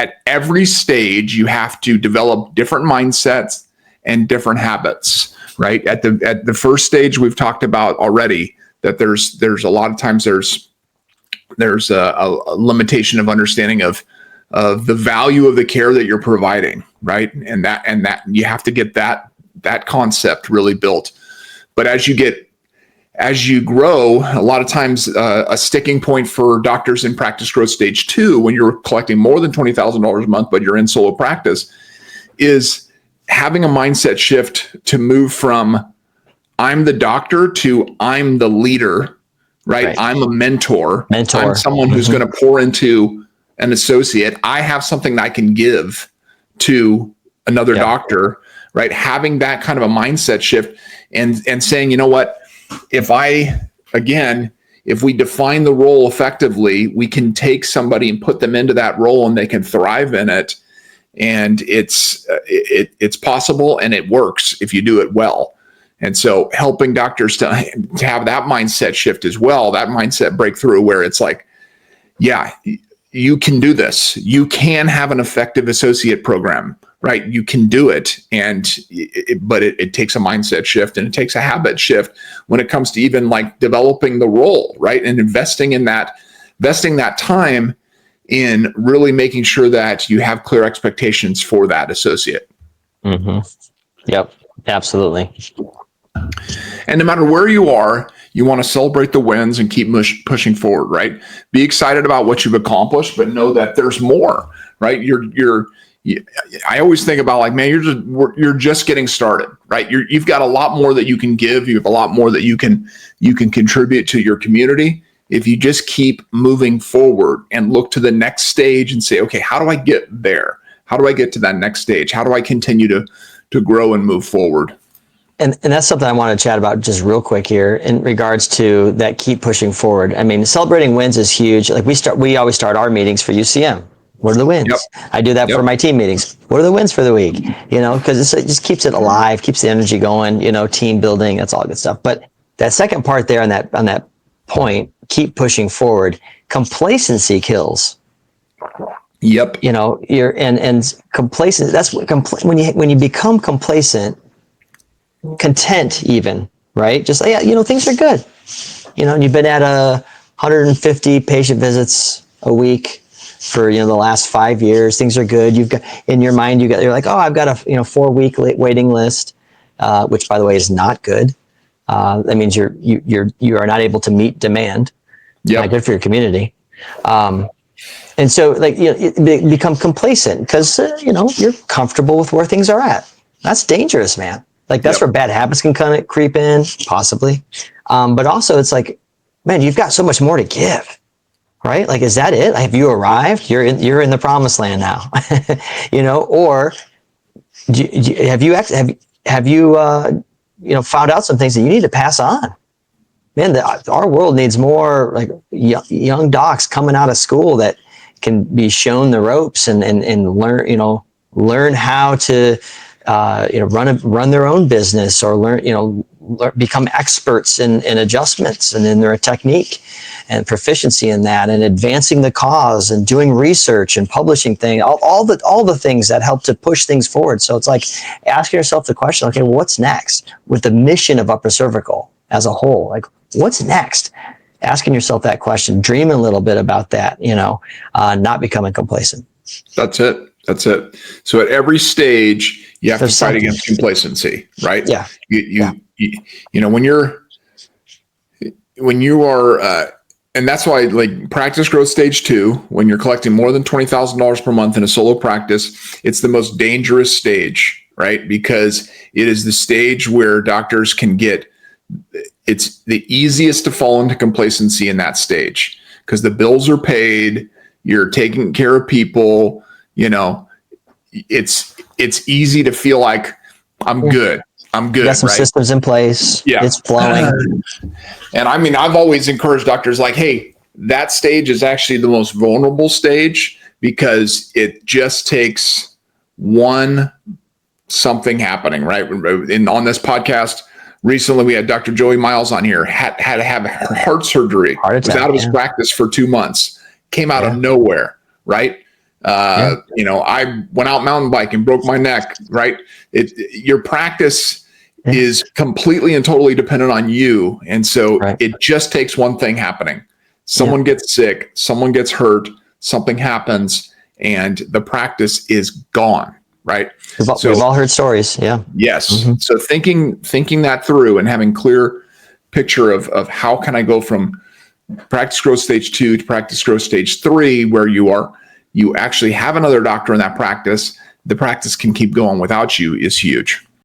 at every stage, you have to develop different mindsets and different habits, right? At the first stage, we've talked about already that there's a lot of times there's a limitation of understanding of the value of the care that you're providing, right? And that you have to get that concept really built. But as you grow, a lot of times a sticking point for doctors in practice growth stage 2, when you're collecting more than $20,000 a month, but you're in solo practice, is having a mindset shift to move from I'm the doctor to I'm the leader, right? I'm a mentor. I'm someone who's going to pour into an associate. I have something that I can give to another doctor, right? Having that kind of a mindset shift and saying, you know what, if we define the role effectively, we can take somebody and put them into that role and they can thrive in it. And it's possible and it works if you do it well. And so helping doctors to have that mindset shift as well, that mindset breakthrough where it's like, yeah, you can do this. You can have an effective associate program, right? You can do it. But it takes a mindset shift and it takes a habit shift when it comes to even like developing the role, right? And investing that time in really making sure that you have clear expectations for that associate. Mm-hmm. Yep, absolutely. And no matter where you are, you want to celebrate the wins and keep pushing forward, right? Be excited about what you've accomplished, but know that there's more, right? I always think about like, man, you're just getting started, right? You've got a lot more that you can give. You have a lot more that you can contribute to your community. If you just keep moving forward and look to the next stage and say, okay, how do I get there? How do I get to that next stage? How do I continue to grow and move forward? And that's something I want to chat about just real quick here in regards to that keep pushing forward. I mean, celebrating wins is huge. Like we always start our meetings for UCM. What are the wins? Yep. I do that for my team meetings. What are the wins for the week? Because it just keeps it alive, keeps the energy going, team building, that's all good stuff. But that second part there on that point, keep pushing forward. Complacency kills. Yep. You're and complacent. That's what when you become complacent, content even, right? Just things are good. And you've been at 150 patient visits a week for the last 5 years. Things are good. You've got in your mind you're like, oh, I've got a 4-week waiting list, which by the way is not good. That means you are not able to meet demand. Yeah, not good for your community. And so become complacent because you're comfortable with where things are at. That's dangerous, man. Like that's where bad habits can kind of creep in, possibly. But also it's like, man, you've got so much more to give, right? Like, is that it? Have you arrived? You're in the promised land now, or have you found out some things that you need to pass on? Man, our world needs more like young docs coming out of school that can be shown the ropes and learn how to run their own business or become experts in adjustments and in their technique and proficiency in that and advancing the cause and doing research and publishing things, all the things that help to push things forward. So it's like asking yourself the question, okay, what's next with the mission of upper cervical as a whole? Like, what's next? Asking yourself that question, dreaming a little bit about that, not becoming complacent. That's it. So at every stage, you have to fight against complacency, right? Yeah. When you are, and that's why like practice growth stage 2, when you're collecting more than $20,000 per month in a solo practice, it's the most dangerous stage, right? Because it is the stage where doctors it's the easiest to fall into complacency in that stage because the bills are paid, you're taking care of people, it's easy to feel like I'm good. You got some systems in place. Yeah. It's flowing. And I mean, I've always encouraged doctors like, hey, that stage is actually the most vulnerable stage because it just takes one something happening, right? And on this podcast recently, we had Dr. Joey Miles on here, had to have her heart surgery. Was out of his practice for 2 months, came out of nowhere, right? Yeah. I went out mountain biking, broke my neck, right? Your practice Yeah. is completely and totally dependent on you. And so Right. it just takes one thing happening. Someone Yeah. gets sick, someone gets hurt, something happens, and the practice is gone, right? We've all heard stories. Yeah. Yes. Mm-hmm. So thinking that through and having clear picture of how can I go from practice growth stage 2 to practice growth stage 3, where you actually have another doctor in that practice, the practice can keep going without you, is huge.